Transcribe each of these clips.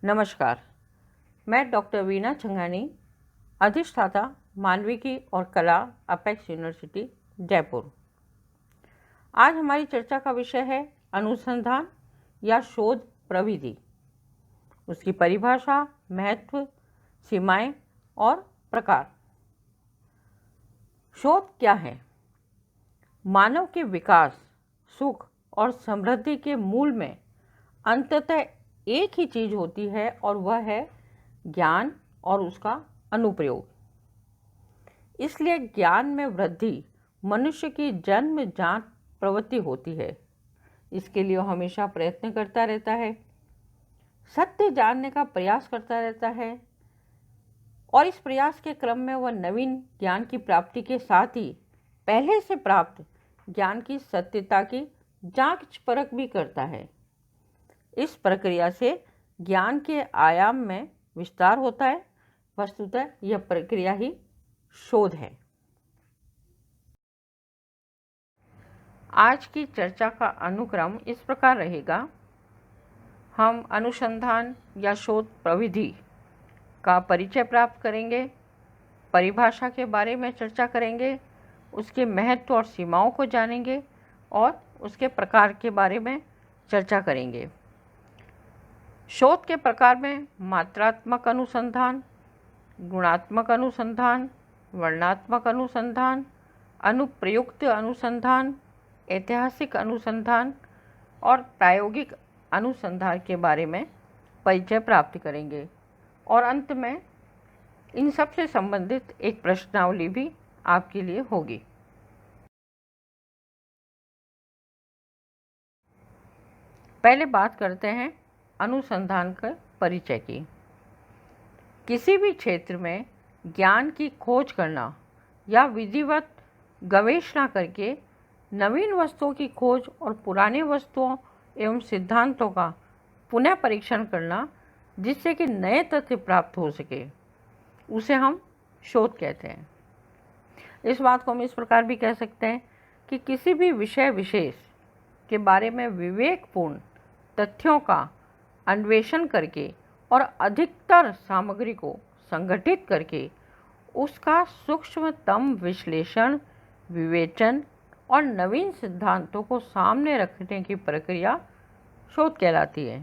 नमस्कार, मैं डॉक्टर वीना छंगानी, अधिष्ठाता मानविकी और कला, अपेक्स यूनिवर्सिटी जयपुर। आज हमारी चर्चा का विषय है अनुसंधान या शोध प्रविधि, उसकी परिभाषा, महत्व, सीमाएं और प्रकार। शोध क्या है? मानव के विकास, सुख और समृद्धि के मूल में अंततः एक ही चीज होती है और वह है ज्ञान और उसका अनुप्रयोग। इसलिए ज्ञान में वृद्धि मनुष्य की जन्मजात प्रवृत्ति होती है। इसके लिए वह हमेशा प्रयत्न करता रहता है, सत्य जानने का प्रयास करता रहता है और इस प्रयास के क्रम में वह नवीन ज्ञान की प्राप्ति के साथ ही पहले से प्राप्त ज्ञान की सत्यता की जांच परख भी करता है। इस प्रक्रिया से ज्ञान के आयाम में विस्तार होता है। वस्तुतः यह प्रक्रिया ही शोध है। आज की चर्चा का अनुक्रम इस प्रकार रहेगा। हम अनुसंधान या शोध प्रविधि का परिचय प्राप्त करेंगे, परिभाषा के बारे में चर्चा करेंगे, उसके महत्व और सीमाओं को जानेंगे और उसके प्रकार के बारे में चर्चा करेंगे। शोध के प्रकार में मात्रात्मक अनुसंधान, गुणात्मक अनुसंधान, वर्णनात्मक अनुसंधान, अनुप्रयुक्त अनुसंधान, ऐतिहासिक अनुसंधान और प्रायोगिक अनुसंधान के बारे में परिचय प्राप्त करेंगे और अंत में इन सब से संबंधित एक प्रश्नावली भी आपके लिए होगी। पहले बात करते हैं अनुसंधान के परिचय की। किसी भी क्षेत्र में ज्ञान की खोज करना या विधिवत गवेषणा करके नवीन वस्तुओं की खोज और पुराने वस्तुओं एवं सिद्धांतों का पुनः परीक्षण करना जिससे कि नए तथ्य प्राप्त हो सके, उसे हम शोध कहते हैं। इस बात को हम इस प्रकार भी कह सकते हैं कि किसी भी विषय विशेष के बारे में विवेकपूर्ण तथ्यों का अन्वेषण करके और अधिकतर सामग्री को संगठित करके उसका सूक्ष्मतम विश्लेषण, विवेचन और नवीन सिद्धांतों को सामने रखने की प्रक्रिया शोध कहलाती है।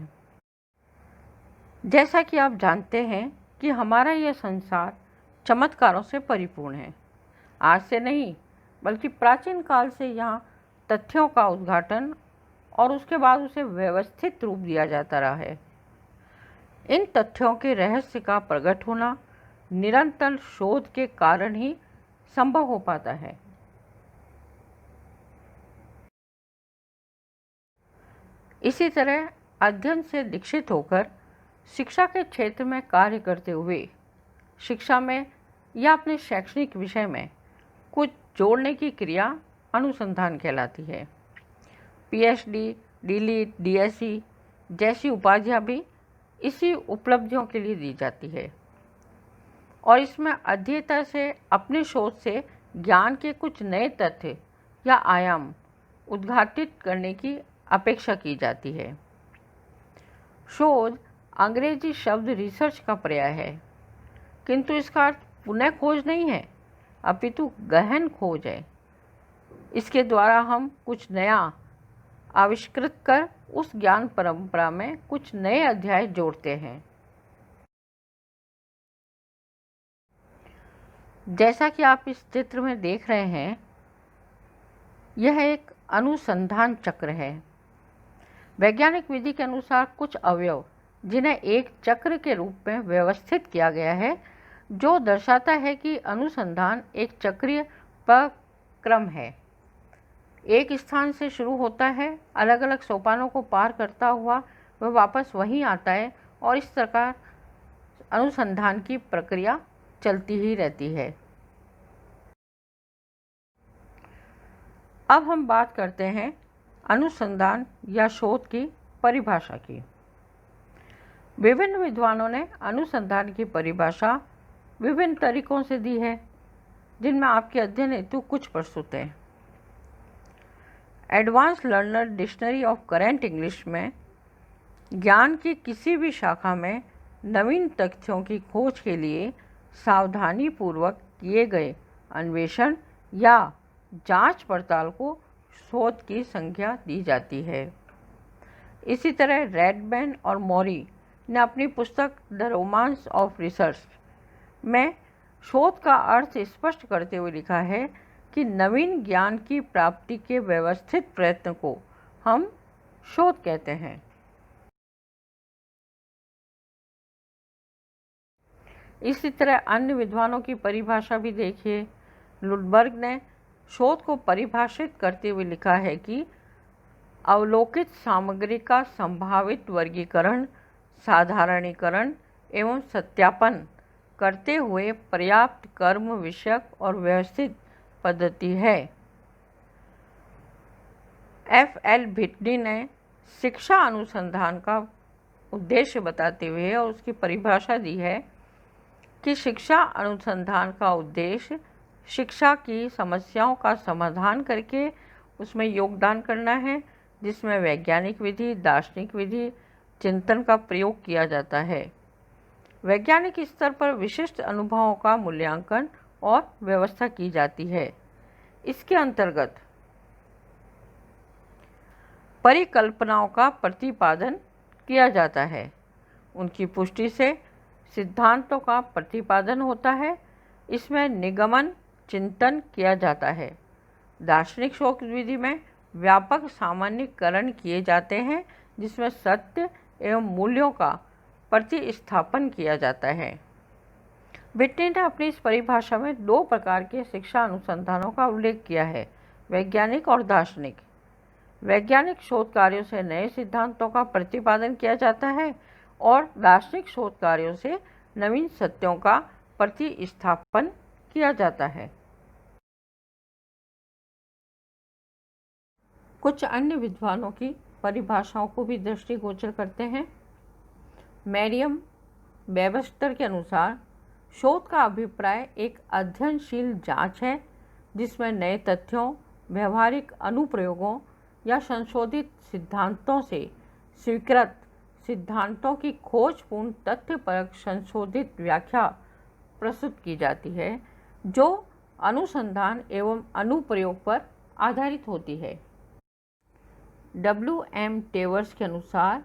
जैसा कि आप जानते हैं कि हमारा यह संसार चमत्कारों से परिपूर्ण है। आज से नहीं बल्कि प्राचीन काल से यहाँ तथ्यों का उद्घाटन और उसके बाद उसे व्यवस्थित रूप दिया जाता रहा है। इन तथ्यों के रहस्य का प्रकट होना निरंतर शोध के कारण ही संभव हो पाता है। इसी तरह अध्ययन से दीक्षित होकर शिक्षा के क्षेत्र में कार्य करते हुए शिक्षा में या अपने शैक्षणिक विषय में कुछ जोड़ने की क्रिया अनुसंधान कहलाती है। पीएचडी, डीलिट, डीएससी जैसी उपाधियां भी इसी उपलब्धियों के लिए दी जाती है और इसमें अध्येता से अपने शोध से ज्ञान के कुछ नए तथ्य या आयाम उद्घाटित करने की अपेक्षा की जाती है। शोध अंग्रेजी शब्द रिसर्च का पर्याय है, किंतु इसका अर्थ पुनः खोज नहीं है, अपितु गहन खोज है। इसके द्वारा हम कुछ नया आविष्कृत कर उस ज्ञान परंपरा में कुछ नए अध्याय जोड़ते हैं। जैसा कि आप इस चित्र में देख रहे हैं, यह एक अनुसंधान चक्र है। वैज्ञानिक विधि के अनुसार कुछ अवयव जिन्हें एक चक्र के रूप में व्यवस्थित किया गया है, जो दर्शाता है कि अनुसंधान एक चक्रीय क्रम है। एक स्थान से शुरू होता है, अलग अलग सोपानों को पार करता हुआ वह वापस वहीं आता है और इस प्रकार अनुसंधान की प्रक्रिया चलती ही रहती है। अब हम बात करते हैं अनुसंधान या शोध की परिभाषा की। विभिन्न विद्वानों ने अनुसंधान की परिभाषा विभिन्न तरीकों से दी है, जिनमें आपके अध्ययन हेतु कुछ प्रस्तुत हैं। Advance learner dictionary of current English में ज्ञान की किसी भी शाखा में नवीन तथ्यों की खोज के लिए सावधानीपूर्वक किए गए अन्वेषण या जांच पड़ताल को शोध की संज्ञा दी जाती है। इसी तरह रेडमैन और मॉरी ने अपनी पुस्तक द रोमांस ऑफ रिसर्च में शोध का अर्थ स्पष्ट करते हुए लिखा है कि नवीन ज्ञान की प्राप्ति के व्यवस्थित प्रयत्न को हम शोध कहते हैं। इसी तरह अन्य विद्वानों की परिभाषा भी देखिए। लुडबर्ग ने शोध को परिभाषित करते हुए लिखा है कि अवलोकित सामग्री का संभावित वर्गीकरण, साधारणीकरण एवं सत्यापन करते हुए पर्याप्त कर्म विषयक और व्यवस्थित पद्धति है। F.L. भिटनी ने शिक्षा अनुसंधान का उद्देश्य बताते हुए और उसकी परिभाषा दी है कि शिक्षा अनुसंधान का उद्देश्य शिक्षा की समस्याओं का समाधान करके उसमें योगदान करना है, जिसमें वैज्ञानिक विधि, दार्शनिक विधि, चिंतन का प्रयोग किया जाता है। वैज्ञानिक स्तर पर विशिष्ट अनुभवों का मूल्यांकन और व्यवस्था की जाती है। इसके अंतर्गत परिकल्पनाओं का प्रतिपादन किया जाता है, उनकी पुष्टि से सिद्धांतों का प्रतिपादन होता है, इसमें निगमन चिंतन किया जाता है। दार्शनिक शोध विधि में व्यापक सामान्यीकरण किए जाते हैं, जिसमें सत्य एवं मूल्यों का प्रतिस्थापन किया जाता है। भिटनी ने अपनी इस परिभाषा में 2 प्रकार के शिक्षा अनुसंधानों का उल्लेख किया है, वैज्ञानिक और दार्शनिक। वैज्ञानिक शोध कार्यों से नए सिद्धांतों का प्रतिपादन किया जाता है और दार्शनिक शोध कार्यों से नवीन सत्यों का प्रतिस्थापन किया जाता है। कुछ अन्य विद्वानों की परिभाषाओं को भी दृष्टिगोचर करते हैं। मैरियम वेबस्टर के अनुसार शोध का अभिप्राय एक अध्ययनशील जांच है, जिसमें नए तथ्यों, व्यवहारिक अनुप्रयोगों या संशोधित सिद्धांतों से स्वीकृत सिद्धांतों की खोजपूर्ण तथ्यपरक संशोधित व्याख्या प्रस्तुत की जाती है, जो अनुसंधान एवं अनुप्रयोग पर आधारित होती है। W.M. टेवर्स के अनुसार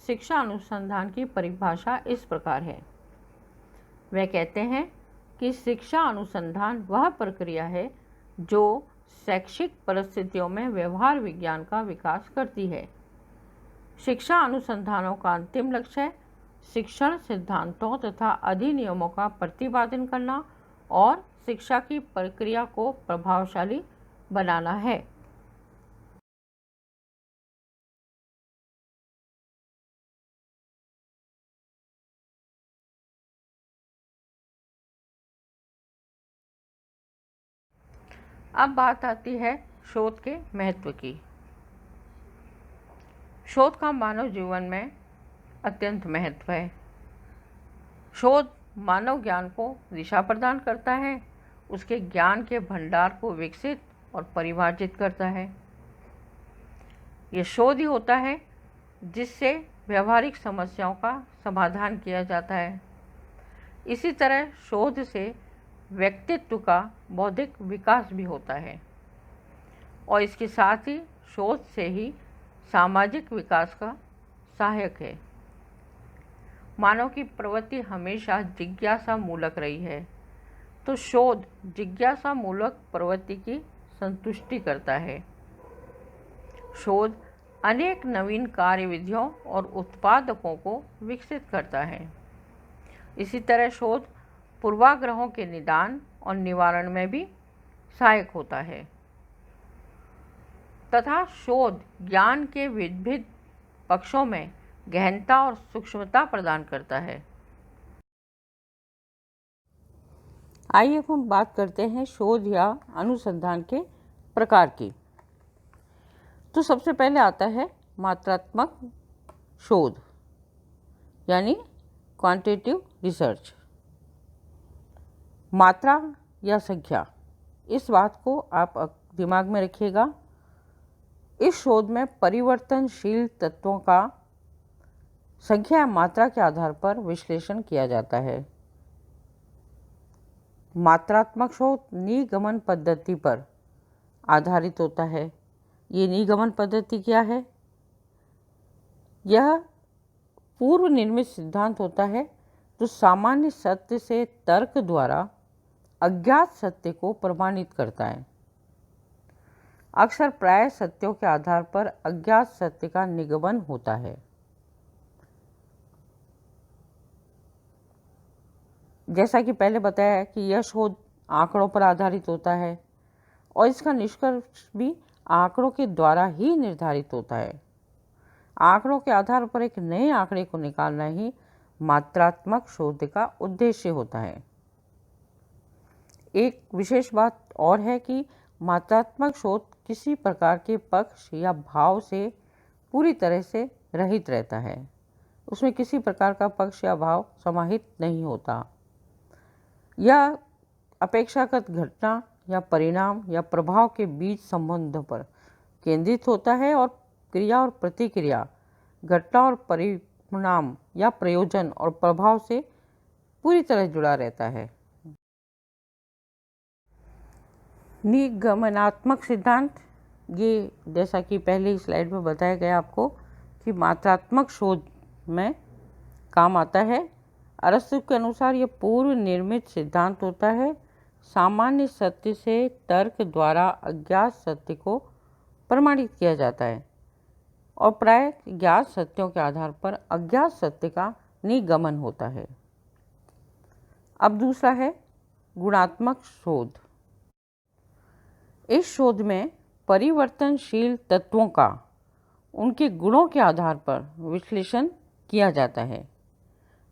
शिक्षा अनुसंधान की परिभाषा इस प्रकार है। वे कहते हैं कि शिक्षा अनुसंधान वह प्रक्रिया है जो शैक्षिक परिस्थितियों में व्यवहार विज्ञान का विकास करती है। शिक्षा अनुसंधानों का अंतिम लक्ष्य शिक्षण सिद्धांतों तथा अधिनियमों का प्रतिपादन करना और शिक्षा की प्रक्रिया को प्रभावशाली बनाना है। अब बात आती है शोध के महत्व की। शोध का मानव जीवन में अत्यंत महत्व है। शोध मानव ज्ञान को दिशा प्रदान करता है, उसके ज्ञान के भंडार को विकसित और परिभाषित करता है। ये शोध ही होता है जिससे व्यवहारिक समस्याओं का समाधान किया जाता है। इसी तरह शोध से व्यक्तित्व का बौद्धिक विकास भी होता है और इसके साथ ही शोध से ही सामाजिक विकास का सहायक है। मानव की प्रवृत्ति हमेशा जिज्ञासा मूलक रही है, तो शोध जिज्ञासा मूलक प्रवृत्ति की संतुष्टि करता है। शोध अनेक नवीन कार्यविधियों और उत्पादकों को विकसित करता है। इसी तरह शोध पूर्वाग्रहों के निदान और निवारण में भी सहायक होता है तथा शोध ज्ञान के विविध पक्षों में गहनता और सूक्ष्मता प्रदान करता है। आइए अब हम बात करते हैं शोध या अनुसंधान के प्रकार की। तो सबसे पहले आता है मात्रात्मक शोध यानी क्वांटिटेटिव रिसर्च। मात्रा या संख्या, इस बात को आप दिमाग में रखिएगा। इस शोध में परिवर्तनशील तत्वों का संख्या या मात्रा के आधार पर विश्लेषण किया जाता है। मात्रात्मक शोध निगमन पद्धति पर आधारित होता है। ये निगमन पद्धति क्या है? यह पूर्व निर्मित सिद्धांत होता है जो सामान्य सत्य से तर्क द्वारा अज्ञात सत्य को प्रमाणित करता है। अक्सर प्राय सत्यों के आधार पर अज्ञात सत्य का निगमन होता है। जैसा कि पहले बताया कि यह शोध आंकड़ों पर आधारित होता है और इसका निष्कर्ष भी आंकड़ों के द्वारा ही निर्धारित होता है। आंकड़ों के आधार पर एक नए आंकड़े को निकालना ही मात्रात्मक शोध का उद्देश्य होता है। एक विशेष बात और है कि मात्रात्मक शोध किसी प्रकार के पक्ष या भाव से पूरी तरह से रहित रहता है। उसमें किसी प्रकार का पक्ष या भाव समाहित नहीं होता। यह अपेक्षाकृत घटना या परिणाम या प्रभाव के बीच संबंधों पर केंद्रित होता है और क्रिया और प्रतिक्रिया, घटना और परिणाम या प्रयोजन और प्रभाव से पूरी तरह जुड़ा रहता है। निगमनात्मक सिद्धांत, ये जैसा कि पहले स्लाइड में बताया गया आपको कि मात्रात्मक शोध में काम आता है। अरस्तु के अनुसार यह पूर्व निर्मित सिद्धांत होता है। सामान्य सत्य से तर्क द्वारा अज्ञात सत्य को प्रमाणित किया जाता है और प्राय ज्ञात सत्यों के आधार पर अज्ञात सत्य का निगमन होता है। अब दूसरा है गुणात्मक शोध। इस शोध में परिवर्तनशील तत्वों का उनके गुणों के आधार पर विश्लेषण किया जाता है।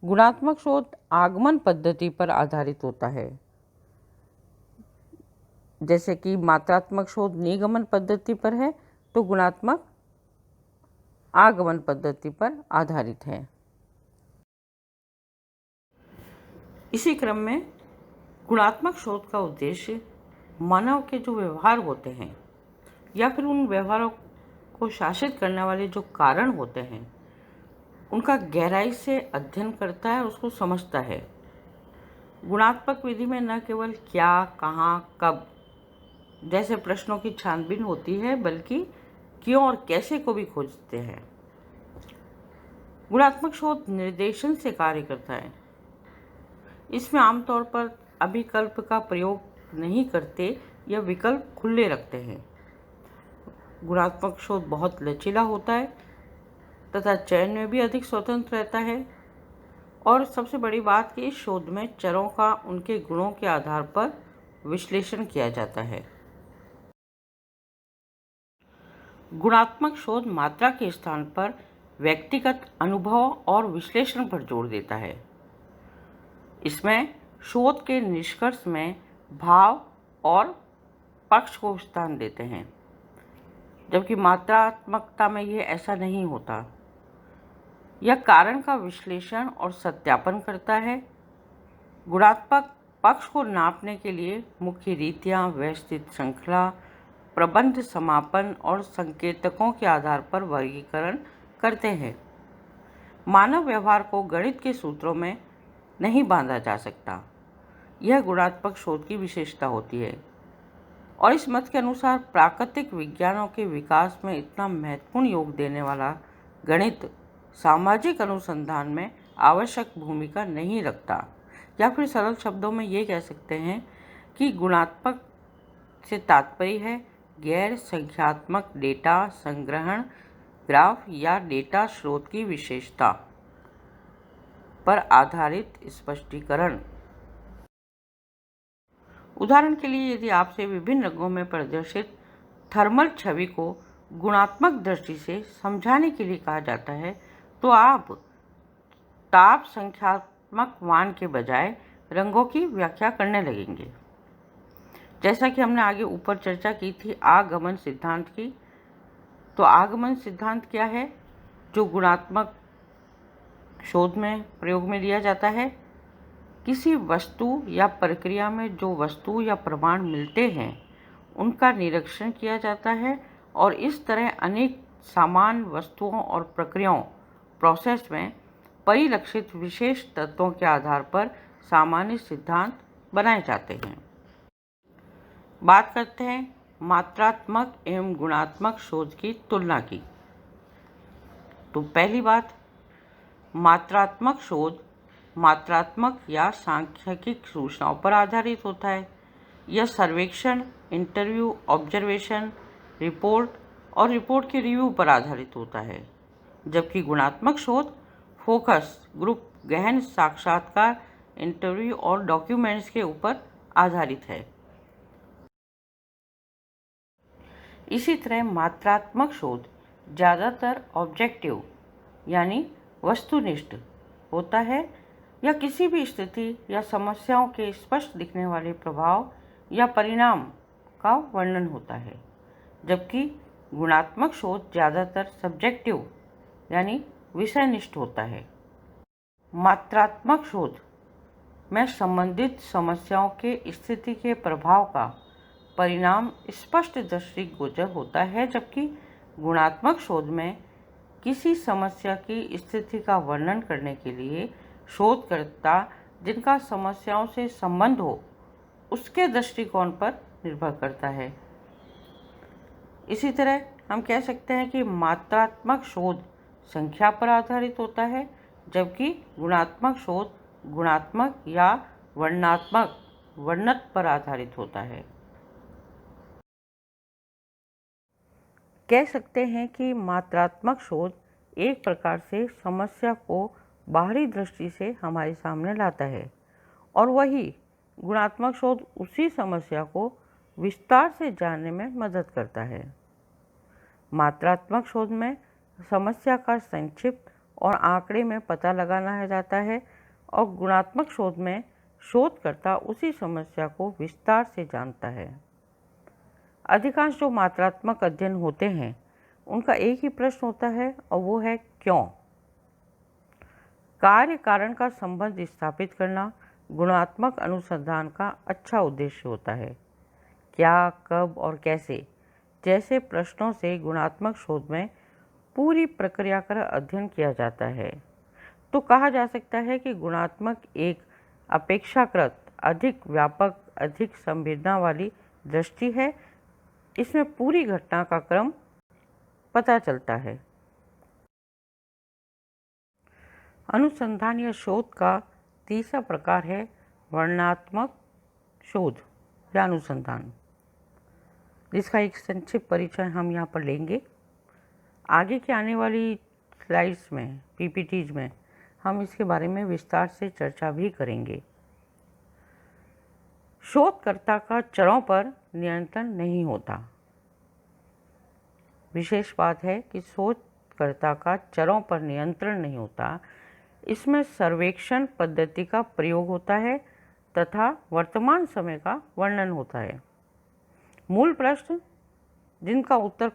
गुणात्मक शोध आगमन पद्धति पर आधारित होता है। जैसे कि मात्रात्मक शोध निगमन पद्धति पर है, तो गुणात्मक आगमन पद्धति पर आधारित है। इसी क्रम में गुणात्मक शोध का उद्देश्य मानव के जो व्यवहार होते हैं या फिर उन व्यवहारों को शासित करने वाले जो कारण होते हैं, उनका गहराई से अध्ययन करता है और उसको समझता है। गुणात्मक विधि में न केवल क्या, कहाँ, कब जैसे प्रश्नों की छानबीन होती है, बल्कि क्यों और कैसे को भी खोजते हैं। गुणात्मक शोध निर्देशन से कार्य करता है। इसमें आमतौर पर अभिकल्प का प्रयोग नहीं करते या विकल्प खुले रखते हैं। गुणात्मक शोध बहुत लचीला होता है तथा चयन में भी अधिक स्वतंत्र रहता है और सबसे बड़ी बात कि इस शोध में चरों का उनके गुणों के आधार पर विश्लेषण किया जाता है। गुणात्मक शोध मात्रा के स्थान पर व्यक्तिगत अनुभव और विश्लेषण पर जोर देता है। इसमें शोध के निष्कर्ष में भाव और पक्ष को स्थान देते हैं, जबकि मात्रात्मकता में यह ऐसा नहीं होता। यह कारण का विश्लेषण और सत्यापन करता है। गुणात्मक पक्ष को नापने के लिए मुख्य रीतियां, व्यवस्थित श्रृंखला, प्रबंध, समापन और संकेतकों के आधार पर वर्गीकरण करते हैं। मानव व्यवहार को गणित के सूत्रों में नहीं बांधा जा सकता। यह गुणात्मक शोध की विशेषता होती है और इस मत के अनुसार प्राकृतिक विज्ञानों के विकास में इतना महत्वपूर्ण योग देने वाला गणित सामाजिक अनुसंधान में आवश्यक भूमिका नहीं रखता। या फिर सरल शब्दों में ये कह सकते हैं कि गुणात्मक से तात्पर्य है गैर संख्यात्मक डेटा संग्रहण, ग्राफ या डेटा स्रोत की विशेषता पर आधारित स्पष्टीकरण। उदाहरण के लिए यदि आपसे विभिन्न रंगों में प्रदर्शित थर्मल छवि को गुणात्मक दृष्टि से समझाने के लिए कहा जाता है, तो आप ताप संख्यात्मक मान के बजाय रंगों की व्याख्या करने लगेंगे। जैसा कि हमने आगे ऊपर चर्चा की थी आगमन सिद्धांत की, तो आगमन सिद्धांत क्या है जो गुणात्मक शोध में प्रयोग में लिया जाता है? किसी वस्तु या प्रक्रिया में जो वस्तु या प्रमाण मिलते हैं उनका निरीक्षण किया जाता है और इस तरह अनेक समान वस्तुओं और प्रक्रियाओं प्रोसेस में परिलक्षित विशेष तत्वों के आधार पर सामान्य सिद्धांत बनाए जाते हैं। बात करते हैं मात्रात्मक एवं गुणात्मक शोध की तुलना की। तो पहली बात, मात्रात्मक शोध मात्रात्मक या सांख्यिकी सूचनाओं पर आधारित होता है। यह सर्वेक्षण, इंटरव्यू, ऑब्जर्वेशन, रिपोर्ट और रिपोर्ट के रिव्यू पर आधारित होता है। जबकि गुणात्मक शोध फोकस ग्रुप, गहन साक्षात्कार, इंटरव्यू और डॉक्यूमेंट्स के ऊपर आधारित है। इसी तरह मात्रात्मक शोध ज़्यादातर ऑब्जेक्टिव यानी वस्तुनिष्ठ होता है या किसी भी स्थिति या समस्याओं के स्पष्ट दिखने वाले प्रभाव या परिणाम का वर्णन होता है। जबकि गुणात्मक शोध ज़्यादातर सब्जेक्टिव यानी विषयनिष्ठ होता है। मात्रात्मक शोध में संबंधित समस्याओं के स्थिति के प्रभाव का परिणाम स्पष्ट दृष्टिगोचर होता है, जबकि गुणात्मक शोध में किसी समस्या की स्थिति का वर्णन करने के लिए शोधकर्ता जिनका समस्याओं से संबंध हो उसके दृष्टिकोण पर निर्भर करता है। इसी तरह हम कह सकते हैं कि मात्रात्मक शोध संख्या पर आधारित होता है, जबकि गुणात्मक शोध गुणात्मक या वर्णत पर आधारित होता है। कह सकते हैं कि मात्रात्मक शोध एक प्रकार से समस्या को बाहरी दृष्टि से हमारे सामने लाता है और वही गुणात्मक शोध उसी समस्या को विस्तार से जानने में मदद करता है। मात्रात्मक शोध में समस्या का संक्षिप्त और आंकड़े में पता लगाना जाता है और गुणात्मक शोध में शोधकर्ता उसी समस्या को विस्तार से जानता है। अधिकांश जो मात्रात्मक अध्ययन होते हैं उनका एक ही प्रश्न होता है और वो है क्यों। कार्य कारण का संबंध स्थापित करना गुणात्मक अनुसंधान का अच्छा उद्देश्य होता है। क्या, कब और कैसे जैसे प्रश्नों से गुणात्मक शोध में पूरी प्रक्रिया का अध्ययन किया जाता है। तो कहा जा सकता है कि गुणात्मक एक अपेक्षाकृत अधिक व्यापक, अधिक संवेदना वाली दृष्टि है। इसमें पूरी घटना का क्रम पता चलता है। अनुसंधान या शोध का तीसरा प्रकार है वर्णनात्मक शोध या अनुसंधान, जिसका एक संक्षिप्त परिचय हम यहाँ पर लेंगे। आगे की आने वाली स्लाइड्स में, पीपीटीज में हम इसके बारे में विस्तार से चर्चा भी करेंगे। शोधकर्ता का चरों पर नियंत्रण नहीं होता। विशेष बात है कि शोधकर्ता का चरों पर नियंत्रण नहीं होता। इसमें सर्वेक्षण पद्धति का प्रयोग होता है तथा वर्तमान समय का वर्णन होता है। मूल प्रश्न जिनका उत्तर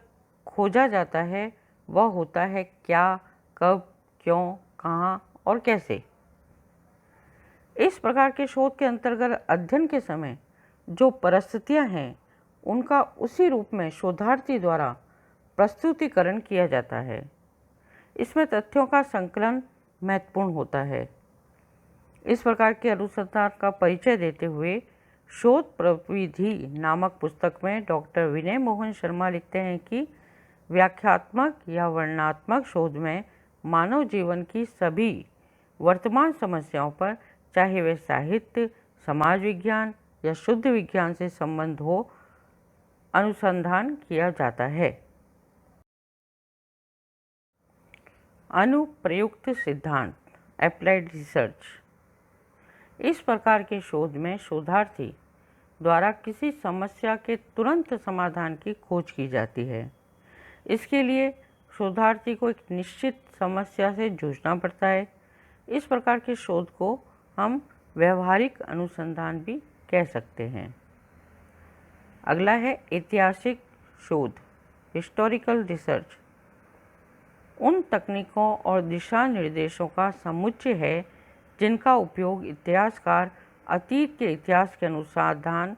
खोजा जाता है वह होता है क्या, कब, क्यों, कहाँ और कैसे। इस प्रकार के शोध के अंतर्गत अध्ययन के समय जो परिस्थितियां हैं उनका उसी रूप में शोधार्थी द्वारा प्रस्तुतिकरण किया जाता है। इसमें तथ्यों का संकलन महत्वपूर्ण होता है। इस प्रकार के अनुसंधान का परिचय देते हुए शोध प्रविधि नामक पुस्तक में डॉक्टर विनय मोहन शर्मा लिखते हैं कि व्याख्यात्मक या वर्णनात्मक शोध में मानव जीवन की सभी वर्तमान समस्याओं पर, चाहे वे साहित्य, समाज विज्ञान या शुद्ध विज्ञान से संबंध हो, अनुसंधान किया जाता है। अनुप्रयुक्त सिद्धांत, एप्लाइड रिसर्च। इस प्रकार के शोध में शोधार्थी द्वारा किसी समस्या के तुरंत समाधान की खोज की जाती है। इसके लिए शोधार्थी को एक निश्चित समस्या से जूझना पड़ता है। इस प्रकार के शोध को हम व्यवहारिक अनुसंधान भी कह सकते हैं। अगला है ऐतिहासिक शोध, हिस्टोरिकल रिसर्च। उन तकनीकों और दिशा निर्देशों का समुच्चय है जिनका उपयोग इतिहासकार अतीत के इतिहास के अनुसंधान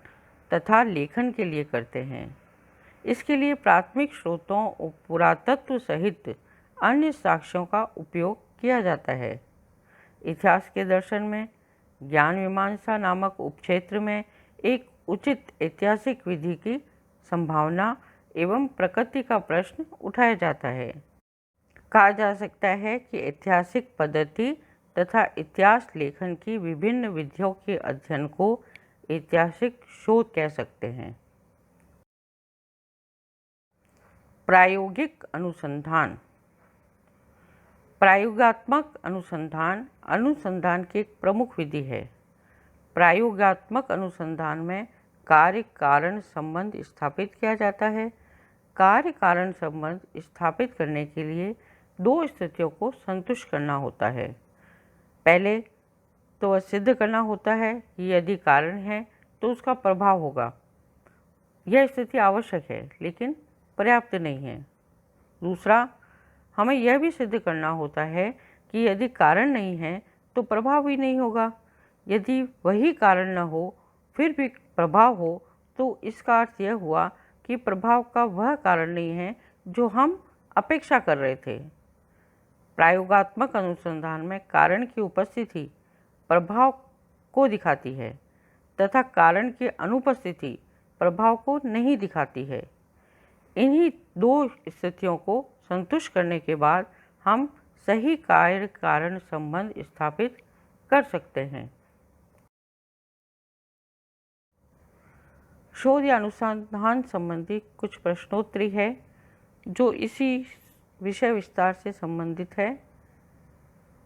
तथा लेखन के लिए करते हैं। इसके लिए प्राथमिक स्रोतों और पुरातत्व सहित अन्य साक्ष्यों का उपयोग किया जाता है। इतिहास के दर्शन में ज्ञान मीमांसा नामक उपक्षेत्र में एक उचित ऐतिहासिक विधि की संभावना एवं प्रकृति का प्रश्न उठाया जाता है। कहा जा सकता है कि ऐतिहासिक पद्धति तथा इतिहास लेखन की विभिन्न विधियों के अध्ययन को ऐतिहासिक शोध कह सकते हैं। प्रायोगिक अनुसंधान। प्रायोगात्मक अनुसंधान अनुसंधान की एक प्रमुख विधि है। प्रायोगात्मक अनुसंधान में कार्य कारण संबंध स्थापित किया जाता है। कार्य कारण संबंध स्थापित करने के लिए दो स्थितियों को संतुष्ट करना होता है। पहले तो वह सिद्ध करना होता है कि यदि कारण है तो उसका प्रभाव होगा। यह स्थिति आवश्यक है लेकिन पर्याप्त नहीं है। दूसरा, हमें यह भी सिद्ध करना होता है कि यदि कारण नहीं है तो प्रभाव भी नहीं होगा। यदि वही कारण न हो फिर भी प्रभाव हो तो इसका अर्थ यह हुआ कि प्रभाव का वह कारण नहीं है जो हम अपेक्षा कर रहे थे। प्रायोगात्मक अनुसंधान में कारण की उपस्थिति प्रभाव को दिखाती है तथा कारण की अनुपस्थिति प्रभाव को नहीं दिखाती है। इन्हीं दो स्थितियों को संतुष्ट करने के बाद हम सही कार्य कारण संबंध स्थापित कर सकते हैं। शोध या अनुसंधान संबंधी कुछ प्रश्नोत्तरी है जो इसी विषय विस्तार से संबंधित है।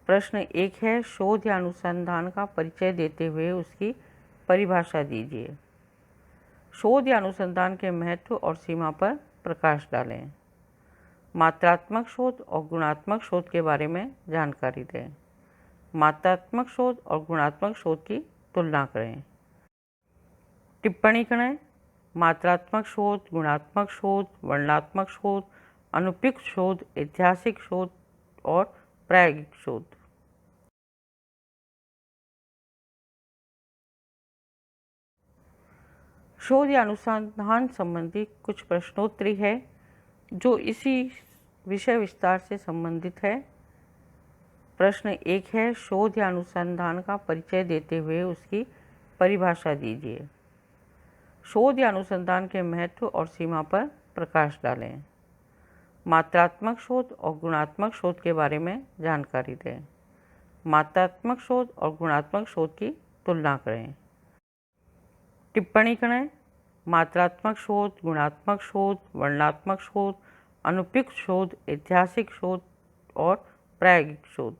प्रश्न 1 है, शोध या अनुसंधान का परिचय देते हुए उसकी परिभाषा दीजिए। शोध या अनुसंधान के महत्व और सीमा पर प्रकाश डालें। मात्रात्मक शोध और गुणात्मक शोध के बारे में जानकारी दें। मात्रात्मक शोध और गुणात्मक शोध की तुलना करें। टिप्पणी करें। मात्रात्मक शोध, गुणात्मक शोध, वर्णनात्मक शोध, अनुपयुक्त शोध, ऐतिहासिक शोध और प्रायोगिक शोध। शोध या अनुसंधान संबंधी कुछ प्रश्नोत्तरी है जो इसी विषय विस्तार से संबंधित है। प्रश्न 1 है, शोध या अनुसंधान का परिचय देते हुए उसकी परिभाषा दीजिए। शोध या अनुसंधान के महत्व और सीमा पर प्रकाश डालें। मात्रात्मक शोध और गुणात्मक शोध के बारे में जानकारी दें। मात्रात्मक शोध और गुणात्मक शोध की तुलना करें। टिप्पणी करें। मात्रात्मक शोध, गुणात्मक शोध, वर्णनात्मक शोध, अनुपयुक्त शोध, ऐतिहासिक शोध और प्रायोगिक शोध।